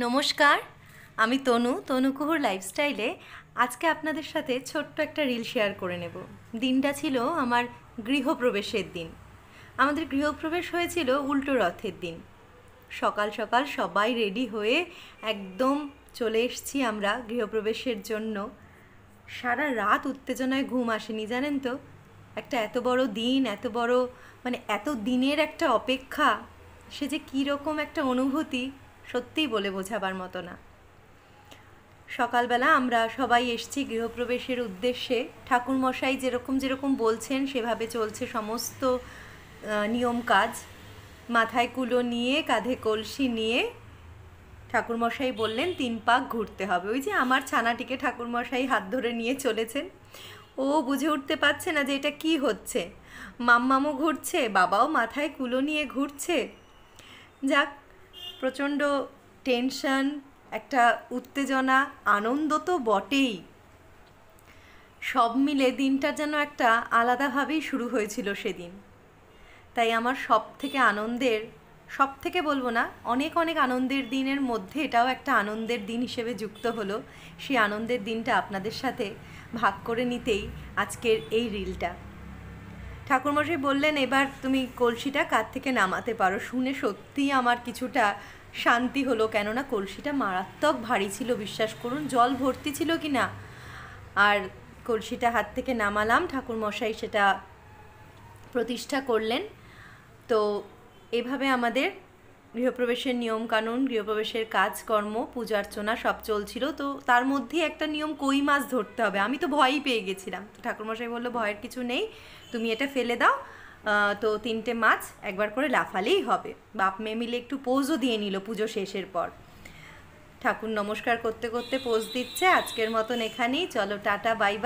নমস্কার, আমি তনু কুহুর লাইফস্টাইলে আজকে আপনাদের সাথে ছোট্ট একটা রিল শেয়ার করে নেব। দিনটা ছিল আমার গৃহপ্রবেশের দিন। আমাদের গৃহপ্রবেশ হয়েছিল উল্টো রথের দিন। সকাল সকাল সবাই রেডি হয়ে একদম চলে এসেছি আমরা গৃহপ্রবেশের জন্য। সারা রাত উত্তেজনায় ঘুম আসেনি, জানেন তো। একটা এত বড় দিন, এত বড় এত দিনের একটা অপেক্ষা, সে যে কীরকম একটা অনুভূতি সত্যিই বলে বোঝাবার মতো না। সকালবেলা আমরা সবাই এসেছি গৃহপ্রবেশের উদ্দেশ্যে। ঠাকুরমশাই যেরকম যেরকম বলছেন সেভাবে চলছে সমস্ত নিয়ম কাজ। মাথায় কুলো নিয়ে, কাঁধে কলসি নিয়ে ঠাকুরমশাই বললেন 3 পাক ঘুরতে হবে। ওই যে আমার ছানাটিকে ঠাকুরমশাই হাত ধরে নিয়ে চলেছেন। ও বুঝে উঠতে পারছে না যে এটা কি হচ্ছে। মাম্মামও ঘুরছে, বাবাও মাথায় কুলো নিয়ে ঘুরছে। যাক, প্রচণ্ড টেনশন, একটা উত্তেজনা, আনন্দ তো বটেই। সব মিলে দিনটা যেন একটা আলাদাভাবেই শুরু হয়েছিল সেদিন। তাই আমার সব থেকে বলবো না, অনেক অনেক আনন্দের দিনের মধ্যে এটাও একটা আনন্দের দিন হিসেবে যুক্ত হলো। সেই আনন্দের দিনটা আপনাদের সাথে ভাগ করে নিতেই আজকের এই রিলটা। ঠাকুরমশাই বললেন, এবার তুমি কলসিটা কাঁধ থেকে নামাতে পারো। শুনে সত্যিই আমার কিছুটা শান্তি হলো, কেননা কলসিটা মারাত্মক ভারী ছিল, বিশ্বাস করুন। জল ভর্তি ছিল কি না। আর কলসিটা হাত থেকে নামালাম, ঠাকুরমশাই সেটা প্রতিষ্ঠা করলেন। তো এভাবে আমাদের গৃহপ্রবেশের নিয়মকানুন, গৃহপ্রবেশের কাজকর্ম, পূজা অর্চনা সব চলছিল। তো তার মধ্যেই একটা নিয়ম, কই মাছ ধরতে হবে। আমি তো ভয়ই পেয়ে গেছিলাম। তো ঠাকুরমশাই বললো, ভয়ের কিছু নেই, তুমি এটা ফেলে দাও। তো 3টে মাছ একবার করে লাফালেই হবে। বাপ মেয়ে মিলে একটু পোজও দিয়ে নিল পুজো শেষের পর। ঠাকুর নমস্কার করতে করতে পোজ দিচ্ছে। আজকের মতন এখানেই, চলো টাটা, বাই বাই।